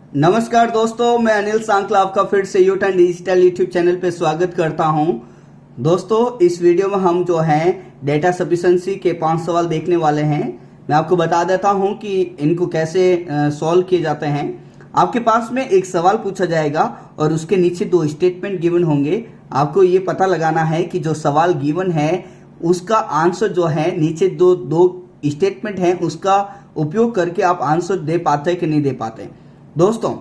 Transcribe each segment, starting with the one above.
नमस्कार दोस्तों, मैं अनिल सांकला आपका फिर से यूटर्न डिजिटल यूट्यूब चैनल पे स्वागत करता हूं। दोस्तों, इस वीडियो में हम जो हैं डेटा सफिशिएंसी के 5 सवाल देखने वाले हैं। मैं आपको बता देता हूं कि इनको कैसे सॉल्व किए जाते हैं। आपके पास में एक सवाल पूछा जाएगा और उसके नीचे 2 स्टेटमेंट गिवन होंगे। आपको ये पता लगाना है कि जो सवाल गिवन है उसका आंसर जो है नीचे दो स्टेटमेंट है उसका उपयोग करके आप आंसर दे पाते कि नहीं दे पाते। दोस्तों,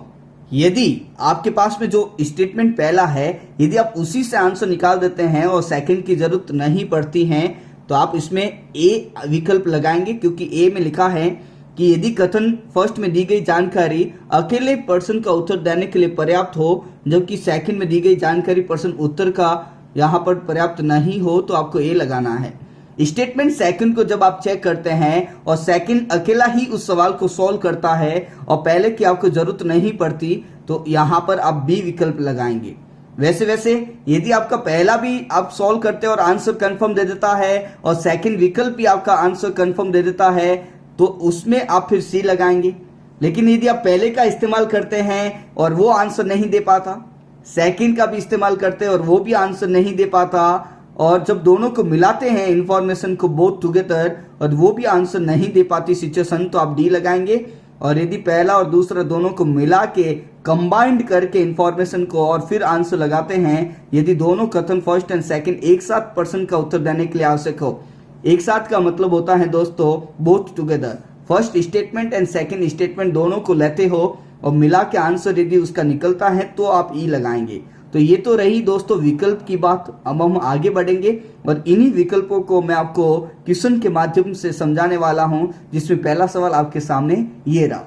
यदि आपके पास में जो स्टेटमेंट पहला है यदि आप उसी से आंसर निकाल देते हैं और सेकंड की जरूरत नहीं पड़ती है तो आप इसमें ए विकल्प लगाएंगे, क्योंकि ए में लिखा है कि यदि कथन फर्स्ट में दी गई जानकारी अकेले पर्सन का उत्तर देने के लिए पर्याप्त हो, जबकि सेकंड में दी गई जानकारी पर्सन उत्तर का यहाँ पर पर्याप्त नहीं हो, तो आपको ए लगाना है। स्टेटमेंट सेकंड को जब आप चेक करते हैं और सेकंड अकेला ही उस सवाल को सॉल्व करता है और पहले की आपको जरूरत नहीं पड़ती, तो यहां पर आप बी विकल्प लगाएंगे। वैसे यदि आपका पहला भी आप सॉल्व करते हैं और आंसर कंफर्म दे देता है और सेकंड विकल्प भी आपका आंसर कंफर्म दे देता है तो उसमें आप फिर सी लगाएंगे। लेकिन यदि आप पहले का इस्तेमाल करते हैं और वो आंसर नहीं दे पाता, सेकंड का भी इस्तेमाल करते हैं और वो भी आंसर नहीं दे पाता, और जब दोनों को मिलाते हैं इंफॉर्मेशन को बोथ टुगेदर और वो भी आंसर नहीं दे पाती सिचुएशन, तो आप डी लगाएंगे। और यदि पहला और दूसरा दोनों को मिला के कंबाइंड करके इंफॉर्मेशन को और फिर आंसर लगाते हैं, यदि दोनों कथन फर्स्ट एंड सेकंड एक साथ पर्सन का उत्तर देने के लिए आवश्यक हो। एक साथ का मतलब होता है दोस्तों both together. First statement and second statement दोनों को लेते हो और मिला के आंसर यदि उसका निकलता है तो आप ई लगाएंगे। तो ये तो रही दोस्तों विकल्प की बात। अब हम आगे बढ़ेंगे और इन्हीं विकल्पों को मैं आपको क्वेश्चन के माध्यम से समझाने वाला हूं, जिसमें पहला सवाल आपके सामने ये रहा।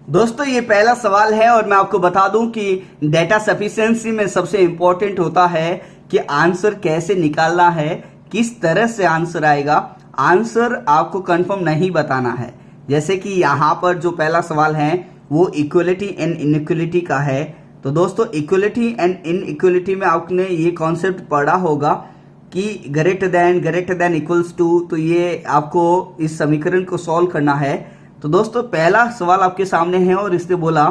दोस्तों, ये पहला सवाल है और मैं आपको बता दूं कि डेटा सफिशिएंसी में सबसे इंपॉर्टेंट होता है कि आंसर कैसे निकालना है, किस तरह से आंसर आएगा। आंसर आपको कंफर्म नहीं बताना है। जैसे कि यहाँ पर जो पहला सवाल है वो इक्वलिटी एंड इनइक्वलिटी का है। तो दोस्तों, इक्वलिटी एंड इनइक्वलिटी में आपने ये कॉन्सेप्ट पढ़ा होगा कि ग्रेटर देन इक्वल्स टू, तो ये आपको इस समीकरण को सॉल्व करना है। तो दोस्तों, पहला सवाल आपके सामने है और इसने बोला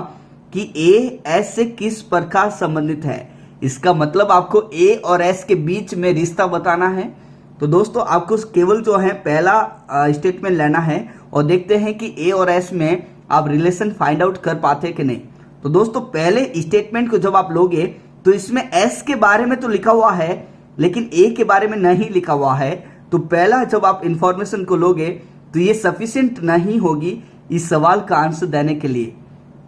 कि ए एस से किस प्रकार संबंधित है। इसका मतलब आपको ए और एस के बीच में रिश्ता बताना है। तो दोस्तों, आपको केवल जो है पहला स्टेटमेंट लेना है और देखते हैं कि ए और एस में आप रिलेशन फाइंड आउट कर पाते कि नहीं। तो दोस्तों, पहले स्टेटमेंट को जब आप लोगे तो इसमें एस के बारे में तो लिखा हुआ है लेकिन ए के बारे में नहीं लिखा हुआ है। तो पहला जब आप इंफॉर्मेशन को लोगे तो ये सफिशिएंट नहीं होगी इस सवाल का आंसर देने के लिए।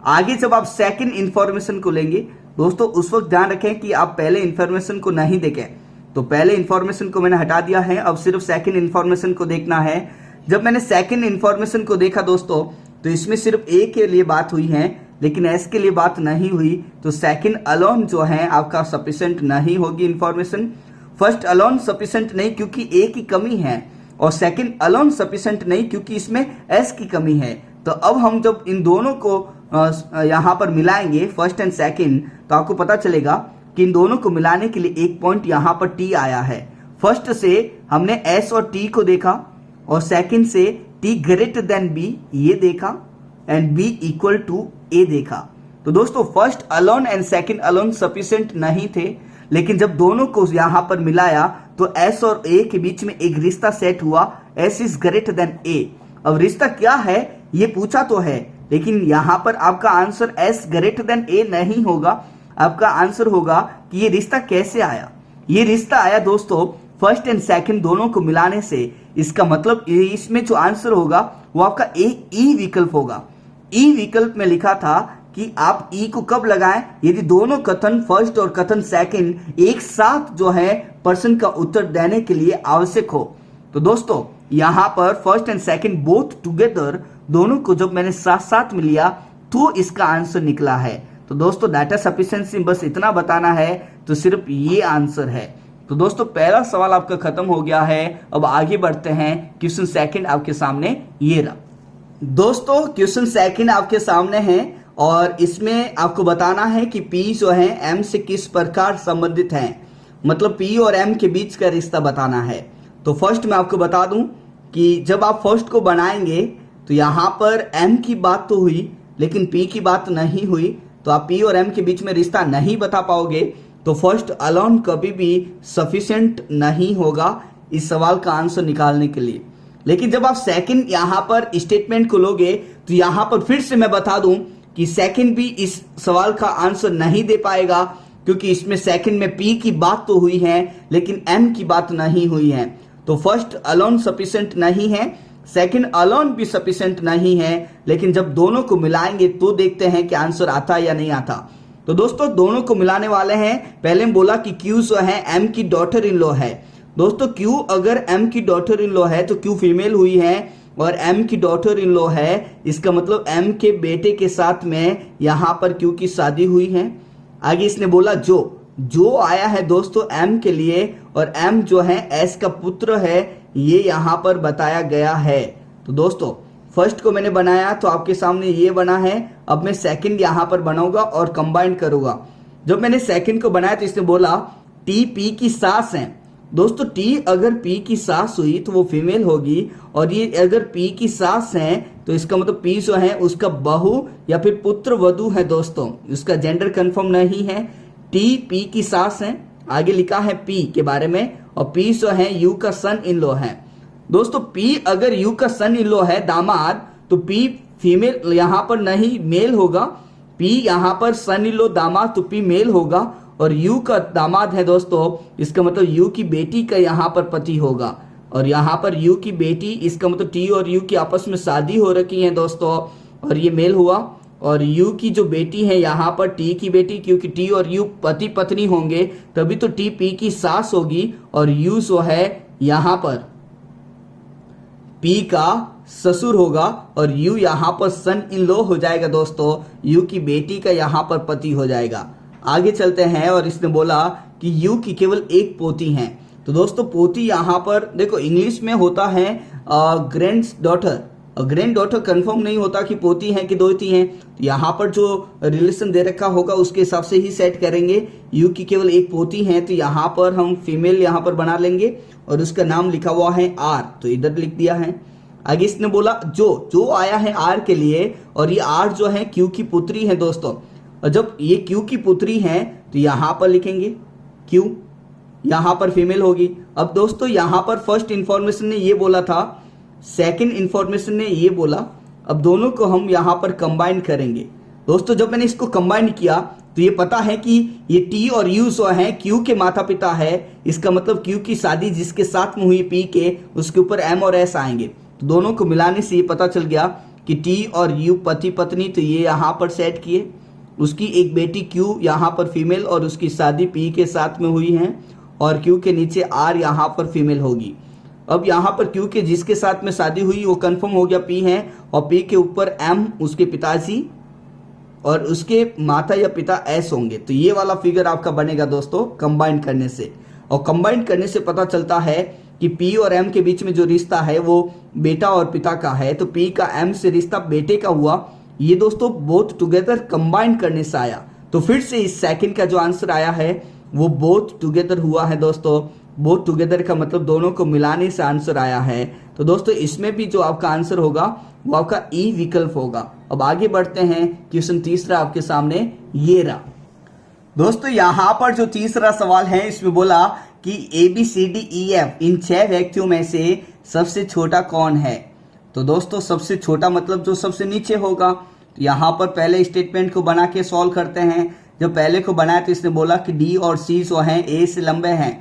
आगे जब आप सेकंड इंफॉर्मेशन को लेंगे दोस्तों, उस वक्त ध्यान रखें कि आप पहले इंफॉर्मेशन को नहीं देखें। तो पहले इंफॉर्मेशन को मैंने हटा दिया है, अब सिर्फ सेकंड इंफॉर्मेशन को देखना है। जब मैंने सेकंड इंफॉर्मेशन को देखा दोस्तों, तो इसमें सिर्फ ए के लिए बात हुई है लेकिन एस के लिए बात नहीं हुई। तो सेकंड अलोन जो है आपका सफिशिएंट नहीं होगी इंफॉर्मेशन। फर्स्ट अलोन सफिशिएंट नहीं क्योंकि ए की कमी है, और सेकंड अलोन सफिशिएंट नहीं क्योंकि इसमें एस की कमी है। तो अब हम जब इन दोनों को यहाँ पर मिलाएंगे फर्स्ट एंड सेकंड, तो आपको पता चलेगा कि इन दोनों को मिलाने के लिए एक पॉइंट यहाँ पर टी आया है। फर्स्ट से हमने एस और टी को देखा और सेकंड से टी ग्रेटर देन बी ये देखा एंड बी इक्वल टू ए देखा। तो दोस्तों, first alone and second alone sufficient नहीं थे, लेकिन जब दोनों को यहां पर मिलाया तो एस और ए के बीच में एक रिश्ता सेट हुआ, एस इज ग्रेटर देन ए। अब रिश्ता क्या है ये पूछा तो है, लेकिन यहां पर आपका आंसर एस ग्रेटर देन ए नहीं होगा। आपका आंसर होगा कि ये रिश्ता कैसे आया। ये रिश्ता आया दोस्तों फर्स्ट एंड सेकंड दोनों को मिलाने से। इसका मतलब इसमें जो आंसर होगा वो आपका ई विकल्प होगा। ई विकल्प में लिखा था कि आप ई को कब लगाएं, यदि दोनों कथन फर्स्ट और कथन सेकंड एक साथ जो है पर्सन का उत्तर देने के लिए आवश्यक हो। तो दोस्तों, यहां पर first and second both together दोनों को जब मैंने साथ साथ में लिया तो इसका आंसर निकला है। तो दोस्तों, डाटा सफिशिएंसी बस इतना बताना है तो सिर्फ ये आंसर है। तो दोस्तों, पहला सवाल आपका खत्म हो गया है। अब आगे बढ़ते हैं। क्वेश्चन सेकंड आपके सामने ये रहा। दोस्तों, क्वेश्चन सेकंड आपके सामने है और इसमें आपको बताना है कि P जो है M से किस प्रकार संबंधित है। मतलब P और M के बीच का रिश्ता बताना है। तो फर्स्ट मैं आपको बता दूं कि जब आप फर्स्ट को बनाएंगे तो यहां पर M की बात तो हुई, लेकिन पी की बात नहीं हुई तो आप पी और एम के बीच में रिश्ता नहीं बता पाओगे, तो फर्स्ट अलोन कभी भी सफिशिएंट नहीं होगा इस सवाल का आंसर निकालने के लिए। लेकिन जब आप सेकंड यहां पर स्टेटमेंट को लोगे तो यहां पर फिर से मैं बता दूं कि सेकंड भी इस सवाल का आंसर नहीं दे पाएगा, क्योंकि इसमें सेकंड में पी की बात तो हुई है लेकिन एम की बात नहीं हुई है। तो फर्स्ट अलोन सफिशिएंट नहीं है, सेकंड अलोन भी सफिशिएंट नहीं है, लेकिन जब दोनों को मिलाएंगे तो देखते हैं कि आंसर आता है या नहीं आता। तो दोस्तों दोनों को मिलाने वाले हैं। पहले हम बोला कि क्यू जो है एम की डॉटर इन लॉ है। दोस्तों क्यू अगर एम की डॉटर इन लॉ है तो क्यू फीमेल हुई है और एम की डॉटर इन लॉ है, इसका मतलब एम के बेटे के साथ में यहां पर क्यू की शादी हुई है। आगे इसने बोला जो आया है दोस्तों एम के लिए, और एम जो है एस का पुत्र है, ये यहां पर बताया गया है। तो दोस्तों फर्स्ट को मैंने बनाया तो आपके सामने ये बना है। अब मैं सेकंड यहां पर बनाऊंगा और कंबाइन करूंगा। जब मैंने सेकंड को बनाया तो इसने बोला टी पी की सास है। दोस्तों टी अगर पी की सास हुई तो वो फीमेल होगी, और ये अगर पी की सास है तो इसका मतलब पी जो है उसका बहू या फिर पुत्र वधू है। दोस्तों उसका जेंडर कंफर्म नहीं है। टी पी की सास है, आगे लिखा है पी के बारे में, और पी जो है यू का सन इन लॉ है। दोस्तों पी अगर यू का सन इन लॉ है दामाद, तो पी फीमेल यहां पर नहीं मेल होगा। पी यहां पर सन इन लॉ दामाद तो पी मेल होगा, और यू का दामाद है दोस्तों, इसका मतलब यू की बेटी का यहां पर पति होगा। और यहां पर यू की बेटी, इसका मतलब टी और यू की आपस में शादी हो रखी है दोस्तों, और ये मेल हुआ। और यू की जो बेटी है यहां पर टी की बेटी, क्योंकि टी और यू पति पत्नी होंगे तभी तो टी पी की सास होगी, और यू जो है यहां पर पी का ससुर होगा, और यू यहां पर सन इन लॉ हो जाएगा दोस्तों, यू की बेटी का यहां पर पति हो जाएगा। आगे चलते हैं, और इसने बोला कि यू की केवल एक पोती है। तो दोस्तों पोती यहां पर देखो इंग्लिश में होता है grand daughter, grand daughter confirm नहीं होता कि पोती है कि दोती है। तो यहाँ पर जो रिलेशन दे रखा होगा उसके हिसाब से ही सेट करेंगे। यू की केवल एक पोती है तो यहाँ पर हम फीमेल यहाँ पर बना लेंगे, और उसका नाम लिखा हुआ है आर, तो इधर लिख दिया है। आगे इसने बोला जो आया है आर के लिए, और ये आर जो है क्यू की पुत्री है दोस्तों। और जब ये क्यू की पुत्री है तो यहाँ पर लिखेंगे क्यू, यहाँ पर फीमेल होगी। अब दोस्तों यहाँ पर फर्स्ट इंफॉर्मेशन ने ये बोला था, सेकंड इंफॉर्मेशन ने ये बोला। अब दोनों को हम यहां पर कंबाइन करेंगे। दोस्तों जब मैंने इसको कंबाइन किया तो ये पता है कि ये टी और यू जो है क्यू के माता पिता है, इसका मतलब क्यू की शादी जिसके साथ में हुई पी के, उसके ऊपर एम और एस आएंगे। तो दोनों को मिलाने से ये पता चल गया कि टी और यू पति पत्नी, तो ये यहां पर सेट किए। उसकी एक बेटी क्यू यहां पर फीमेल, और उसकी शादी पी के साथ में हुई है, और क्यू के नीचे आर यहां पर फीमेल होगी। अब यहाँ पर क्यू के जिसके साथ में शादी हुई वो कंफर्म हो गया पी है, और पी के ऊपर एम उसके पिताजी, और उसके माता या पिता एस होंगे। तो ये वाला फिगर आपका बनेगा दोस्तों कंबाइन करने से। और कंबाइन करने से पता चलता है कि पी और एम के बीच में जो रिश्ता है वो बेटा और पिता का है, तो पी का एम से रिश्ता बेटे का हुआ। ये दोस्तों बोथ टुगेदर कंबाइन करने से आया। तो फिर से इस सेकंड का जो आंसर आया है वो बोथ टुगेदर हुआ है दोस्तों। बोथ टुगेदर का मतलब दोनों को मिलाने से आंसर आया है। तो दोस्तों इसमें भी जो आपका आंसर होगा वो आपका ई विकल्प होगा। अब आगे बढ़ते हैं, क्वेश्चन तीसरा आपके सामने ये रहा। दोस्तों यहां पर जो तीसरा सवाल है इसमें बोला कि ABCDEF इन 6 व्यक्तियों में से सबसे छोटा कौन है। तो दोस्तों सबसे छोटा मतलब जो सबसे नीचे होगा। तो यहां पर पहले स्टेटमेंट को बना के सॉल्व करते हैं। जब पहले को बनाया तो इसने बोला कि डी और सी जो हैं ए से लंबे हैं।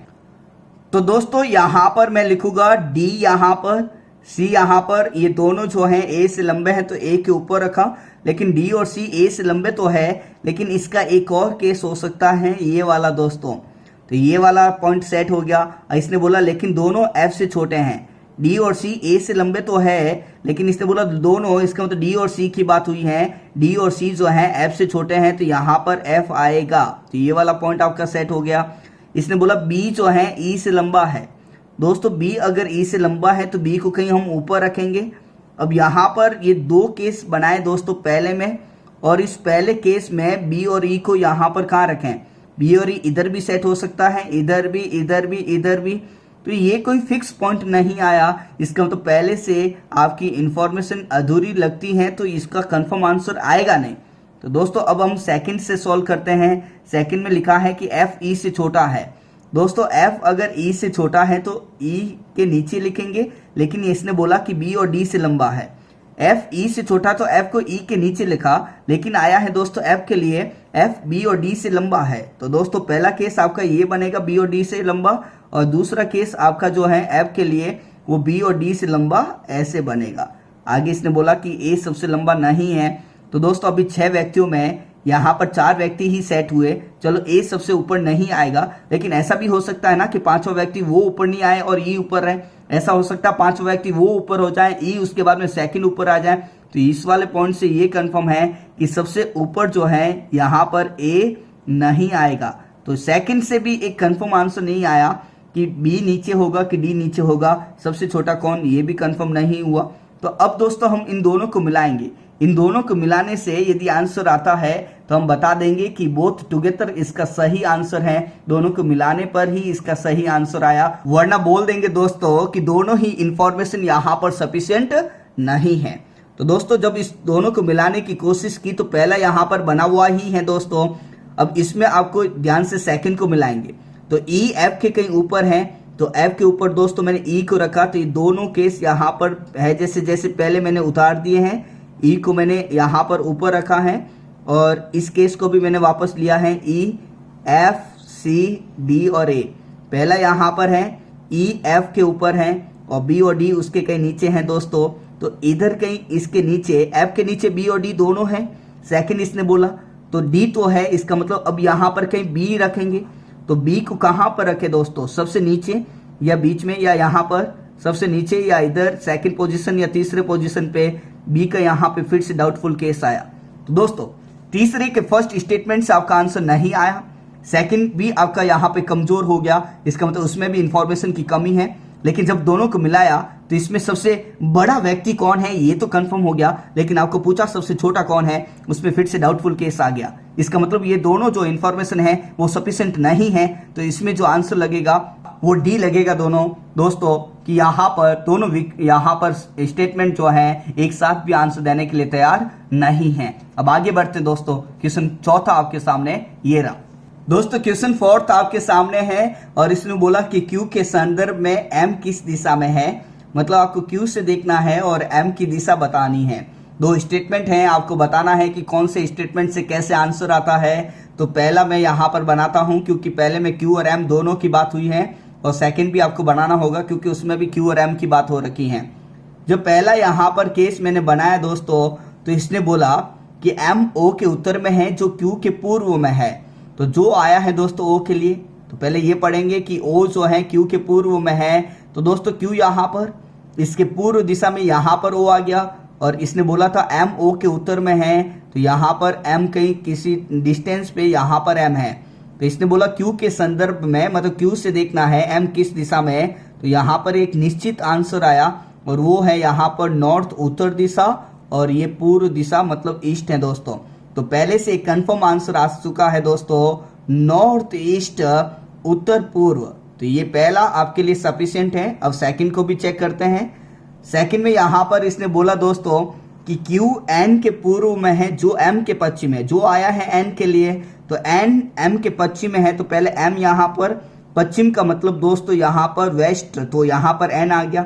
तो दोस्तों यहां पर मैं लिखूंगा डी यहां पर, सी यहां पर, ये दोनों जो हैं ए से लंबे हैं तो ए के ऊपर रखा। लेकिन डी और सी ए से लंबे तो है, लेकिन इसका एक और केस हो सकता है ये वाला दोस्तों। तो ये वाला पॉइंट सेट हो गया। इसने बोला लेकिन दोनों एफ से छोटे हैं। डी और सी ए से लंबे तो है, लेकिन इसने बोला दोनों, इसका मतलब डी और सी की बात हुई है। डी और सी जो है एफ से छोटे हैं तो यहाँ पर एफ आएगा। तो ये वाला पॉइंट आपका सेट हो गया। इसने बोला बी जो है ई से लंबा है। दोस्तों बी अगर ई से लंबा है तो बी को कहीं हम ऊपर रखेंगे। अब यहाँ पर ये दो केस बनाए दोस्तों पहले में, और इस पहले केस में बी और ई को यहाँ पर कहाँ रखें। बी और ई इधर भी सेट हो सकता है, इधर भी, इधर भी, इधर भी। तो ये कोई फिक्स पॉइंट नहीं आया, इसका मतलब पहले से आपकी इंफॉर्मेशन अधूरी लगती है तो इसका कंफर्म आंसर आएगा नहीं। तो दोस्तों अब हम सेकंड से सॉल्व करते हैं। सेकंड में लिखा है कि f e से छोटा है। दोस्तों f अगर e से छोटा है तो e के नीचे लिखेंगे, लेकिन इसने बोला कि b और d से लंबा है। f e से छोटा तो f को e के नीचे लिखा, लेकिन आया है दोस्तों f के लिए f b और d से लंबा है। तो दोस्तों पहला केस आपका ये बनेगा b और d से लंबा, और दूसरा केस आपका जो है f के लिए वो b और d से लंबा ऐसे बनेगा। आगे इसने बोला कि a सबसे लंबा नहीं है। तो दोस्तों अभी 6 व्यक्तियों में यहाँ पर 4 व्यक्ति ही सेट हुए, चलो ए सबसे ऊपर नहीं आएगा, लेकिन ऐसा भी हो सकता है ना कि 5वां व्यक्ति वो ऊपर नहीं आए और ई ऊपर रहे। ऐसा हो सकता है 5वां व्यक्ति वो ऊपर हो जाए, ई उसके बाद में सेकंड ऊपर आ जाए। तो इस वाले पॉइंट से ये कंफर्म है कि सबसे ऊपर जो है यहाँ पर ए नहीं आएगा। तो सेकंड से भी एक कंफर्म आंसर नहीं आया कि बी नीचे होगा कि डी नीचे होगा, सबसे छोटा कौन, ये भी कंफर्म नहीं हुआ। तो अब दोस्तों हम इन दोनों को मिलाएंगे। इन दोनों को मिलाने से यदि आंसर आता है तो हम बता देंगे कि बोथ टुगेदर इसका सही आंसर है। दोनों को मिलाने पर ही इसका सही आंसर आया, वरना बोल देंगे दोस्तों कि दोनों ही इंफॉर्मेशन यहाँ पर सफिशिएंट नहीं है। तो दोस्तों जब इस दोनों को मिलाने की कोशिश की तो पहला यहाँ पर बना हुआ ही है दोस्तों। अब इसमें आपको ध्यान से सेकंड को मिलाएंगे। तो ई एफ के कहीं ऊपर है, तो एफ के ऊपर दोस्तों मैंने ई को रखा, तो ये दोनों केस यहाँ पर है जैसे जैसे पहले मैंने उतार दिए हैं। ई को मैंने यहाँ पर ऊपर रखा है और इस केस को भी मैंने वापस लिया है। ई एफ सी डी और ए पहला यहाँ पर है, ई एफ के ऊपर है और बी और डी उसके कहीं नीचे हैं दोस्तों। तो इधर कहीं इसके नीचे एफ के नीचे बी और डी दोनों हैं। सेकंड इसने बोला तो डी तो है, इसका मतलब अब यहाँ पर कहीं बी रखेंगे। तो बी को कहाँ पर रखे दोस्तों, सबसे नीचे या बीच में या यहाँ पर सबसे नीचे या इधर सेकंड पोजीशन या तीसरे पोजीशन पे। बी का यहाँ पे फिर से डाउटफुल केस आया। तो दोस्तों तीसरे के फर्स्ट स्टेटमेंट से आपका आंसर नहीं आया, सेकंड भी आपका यहाँ पे कमजोर हो गया, इसका मतलब उसमें भी इंफॉर्मेशन की कमी है। लेकिन जब दोनों को मिलाया तो इसमें सबसे बड़ा व्यक्ति कौन है ये तो कंफर्म हो गया, लेकिन आपको पूछा सबसे छोटा कौन है, उसमें फिर से डाउटफुल केस आ गया। इसका मतलब ये दोनों जो इंफॉर्मेशन है वो सफिशिएंट नहीं है। तो इसमें जो आंसर लगेगा वो डी लगेगा दोनों दोस्तों, कि यहाँ पर दोनों यहाँ पर स्टेटमेंट जो है एक साथ भी आंसर देने के लिए तैयार नहीं है। अब आगे बढ़ते हैं दोस्तों, क्वेश्चन चौथा आपके सामने ये रहा। दोस्तों क्वेश्चन फोर्थ आपके सामने है और इसने बोला कि Q के संदर्भ में M किस दिशा में है। मतलब आपको Q से देखना है और M की दिशा बतानी है। 2 स्टेटमेंट हैं, आपको बताना है कि कौन से स्टेटमेंट से कैसे आंसर आता है। तो पहला मैं यहाँ पर बनाता हूँ क्योंकि पहले में Q और M दोनों की बात हुई है, और सेकंड भी आपको बनाना होगा क्योंकि उसमें भी Q और M की बात हो रखी है। जो पहला यहाँ पर केस मैंने बनाया दोस्तों, तो इसने बोला कि M O के उत्तर में है जो Q के पूर्व में है। तो जो आया है दोस्तों O के लिए, तो पहले ये पढ़ेंगे कि O जो है Q के पूर्व में है। तो दोस्तों Q यहाँ पर इसके पूर्व दिशा में यहाँ पर O आ गया, और इसने बोला था M O के उत्तर में है, तो यहाँ पर M कहीं किसी डिस्टेंस पे यहाँ पर M है। तो इसने बोला Q के संदर्भ में, मतलब Q से देखना है M किस दिशा में है। तो यहाँ पर एक निश्चित आंसर आया और वो है यहाँ पर नॉर्थ उत्तर दिशा, और ये पूर्व दिशा मतलब ईस्ट है दोस्तों। तो पहले से एक कंफर्म आंसर आ चुका है दोस्तों, नॉर्थ ईस्ट उत्तर पूर्व। तो ये पहला आपके लिए सफिशिएंट है। अब सेकंड को भी चेक करते हैं। सेकंड में यहाँ पर इसने बोला दोस्तों कि Q N के पूर्व में है जो M के पश्चिम है। जो आया है N के लिए, तो N M के पश्चिम में है, तो पहले M यहाँ पर पश्चिम का मतलब दोस्तों यहाँ पर वेस्ट, तो यहाँ पर N आ गया।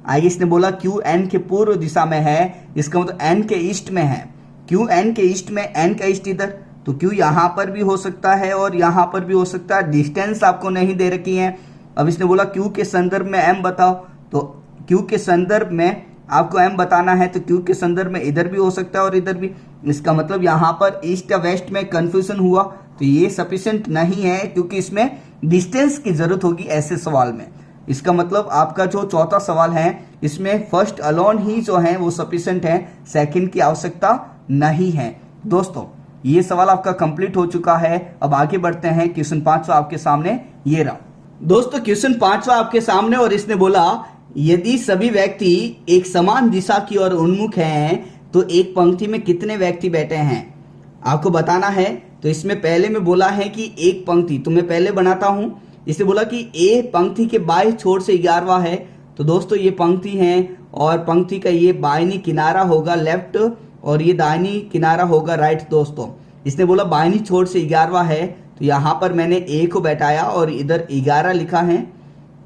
आगे इसने बोला Q N के पूर्व दिशा में है, इसका मतलब N के ईस्ट में है। Q N के ईस्ट में, N का ईस्ट इधर, तो Q यहाँ पर भी हो सकता है और यहाँ पर भी हो सकता है। डिस्टेंस आपको नहीं दे रखी है। अब इसने बोला Q के संदर्भ में M बताओ, तो Q के संदर्भ में आपको M बताना है, तो Q के संदर्भ में इधर भी हो सकता है और इधर भी। इसका मतलब यहाँ पर ईस्ट या वेस्ट में कंफ्यूजन हुआ, तो ये सफिशिएंट नहीं है क्योंकि इसमें डिस्टेंस की जरूरत होगी ऐसे सवाल में। इसका मतलब आपका जो चौथा सवाल है इसमें फर्स्ट अलोन ही जो है वो सफिशिएंट है, सेकंड की आवश्यकता नहीं है। दोस्तों ये सवाल आपका कंप्लीट हो चुका है। अब आगे बढ़ते हैं, क्वेश्चन 5वां आपके सामने ये रहा। दोस्तों क्वेश्चन 5वां आपके सामने, और इसने बोला यदि सभी व्यक्ति एक समान दिशा की ओर उन्मुख हैं तो एक पंक्ति में कितने व्यक्ति बैठे हैं आपको बताना है। तो इसमें पहले में बोला है कि एक पंक्ति, तो मैं पहले बनाता हूं इसने बोला कि ए पंक्ति के बाएं छोर से 11वां है, तो दोस्तों ये पंक्ति है और पंक्ति का ये बायनी किनारा होगा लेफ्ट और ये दाहिनी किनारा होगा राइट। दोस्तों इसने बोला बायनी छोर से 11वां है, तो यहाँ पर मैंने ए को बैठाया और इधर 11 लिखा है,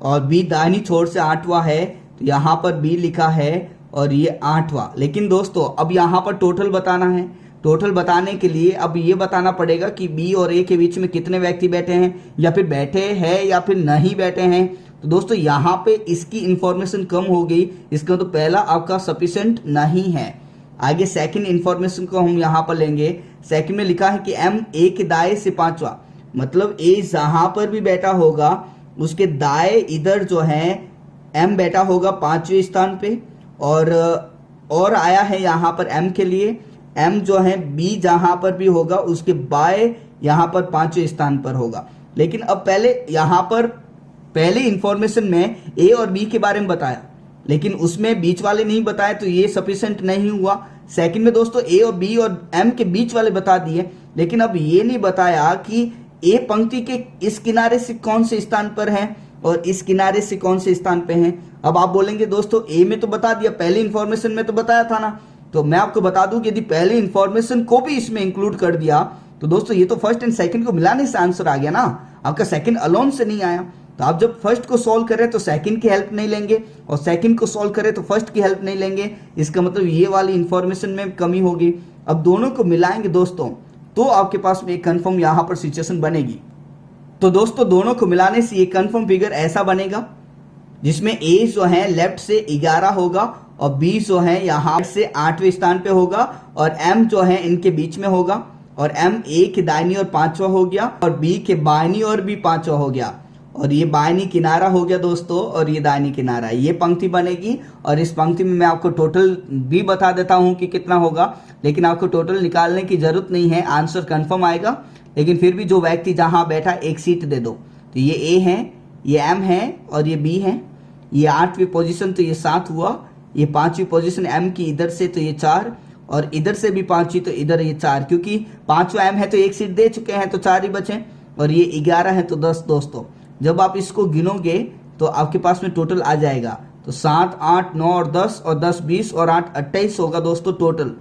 और बी दाहिनी छोर से 8वां है, तो यहाँ पर बी लिखा है और ये 8वां। लेकिन दोस्तों अब यहाँ पर टोटल बताना है। टोटल बताने के लिए अब ये बताना पड़ेगा कि बी और ए के बीच में कितने व्यक्ति बैठे हैं, या फिर बैठे हैं या फिर नहीं बैठे हैं। तो दोस्तों यहाँ पे इसकी इंफॉर्मेशन कम हो गई, इसका तो पहला आपका सफिशिएंट नहीं है। आगे सेकंड इंफॉर्मेशन को हम यहाँ पर लेंगे। सेकंड में लिखा है कि एम ए के दाएं से 5वां, मतलब ए जहां पर भी बैठा होगा उसके दाएं इधर जो है एम बैठा होगा 5वें स्थान पे, और आया है यहाँ पर एम के लिए, एम जो है बी जहां पर भी होगा उसके बाएं यहाँ पर 5वें स्थान पर होगा। लेकिन अब पहले यहाँ पर पहले इंफॉर्मेशन में ए और बी के बारे में बताया, लेकिन उसमें बीच वाले नहीं बताए, तो ये सफिशिएंट नहीं हुआ। सेकंड में दोस्तों ए और बी और एम के बीच वाले बता दिए, लेकिन अब ये नहीं बताया कि ए पंक्ति के इस किनारे से कौन से स्थान पर है और इस किनारे से कौन से स्थान पे है। अब आप बोलेंगे दोस्तों ए में तो बता दिया, पहले इंफॉर्मेशन में तो बताया था ना। तो मैं आपको बता दूं कि यदि पहले इंफॉर्मेशन को भी इसमें इंक्लूड कर दिया तो दोस्तों ये तो फर्स्ट एंड सेकंड को मिलाने से आंसर आ गया ना, आपका सेकंड अलोन से नहीं आया। तो आप जब फर्स्ट को सॉल्व करें तो सेकंड की हेल्प नहीं लेंगे, और सेकंड को सॉल्व करें तो फर्स्ट की हेल्प नहीं लेंगे। इसका मतलब ये वाली इंफॉर्मेशन में कमी होगी। अब दोनों को मिलाएंगे दोस्तों तो आपके पास में एक कंफर्म यहाँ पर सिचुएशन बनेगी। तो दोस्तों दोनों को मिलाने से ये कंफर्म फिगर ऐसा बनेगा, जिसमें ए जो है लेफ्ट से 11 होगा और बी जो है यहाँ से 8वें स्थान पे होगा, और एम जो है इनके बीच में होगा, और एम ए के दाहिनी ओर 5वां हो गया और बी के बायनी ओर भी 5वां हो गया, और ये बायनी किनारा हो गया दोस्तों, और ये दाहिनी किनारा, ये पंक्ति बनेगी। और इस पंक्ति में मैं आपको टोटल भी बता देता हूं कि कितना होगा, लेकिन आपको टोटल निकालने की जरूरत नहीं है, आंसर कंफर्म आएगा। लेकिन फिर भी जो व्यक्ति जहां बैठा एक सीट दे दो। तो ये ए है, ये एम है और ये बी है। ये 8वीं पोजीशन तो ये 7 हुआ, ये 5वीं पोजीशन एम की इधर से तो ये 4, और इधर से भी 5वीं तो इधर ये 4, क्योंकि 5वां एम है तो एक सीट दे चुके हैं तो 4 ही बचे, और ये 11 है तो 10। दोस्तों जब आप इसको गिनोगे तो आपके पास में टोटल आ जाएगा, तो 7, 8, 9 और 10, और 10 20 और 8 28 होगा दोस्तों टोटल।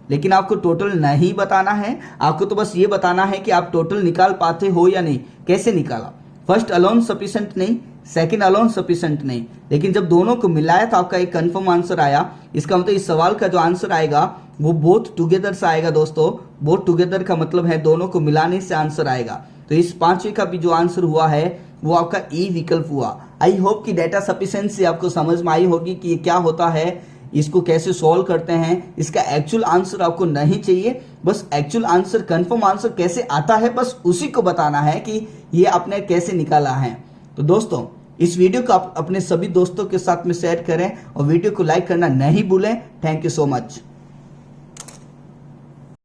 लेकिन आपको टोटल नहीं बताना है, आपको तो बस ये बताना है कि आप टोटल निकाल पाते हो या नहीं। कैसे निकाला? फर्स्ट अलोन सफिशिएंट नहीं, सेकंड अलोन सफिशिएंट नहीं, लेकिन जब दोनों को मिलाया तो आपका एक कंफर्म आंसर आया। इसका मतलब इस सवाल का जो आंसर आएगा वो बोथ टुगेदर से आएगा दोस्तों। बोथ टुगेदर का मतलब है दोनों को मिलाने से आंसर आएगा। तो इस 5वें का भी जो आंसर हुआ है वो आपका ई विकल्प हुआ। आई होप कि डेटा सफिशिएंसी आपको समझ में आई होगी कि ये क्या होता है, इसको कैसे सॉल्व करते हैं। इसका एक्चुअल आंसर आपको नहीं चाहिए, बस एक्चुअल आंसर कंफर्म आंसर कैसे आता है बस उसी को बताना है कि ये आपने कैसे निकाला है। तो दोस्तों इस वीडियो को आप अपने सभी दोस्तों के साथ में शेयर करें और वीडियो को लाइक करना नहीं भूलें। Thank you so much.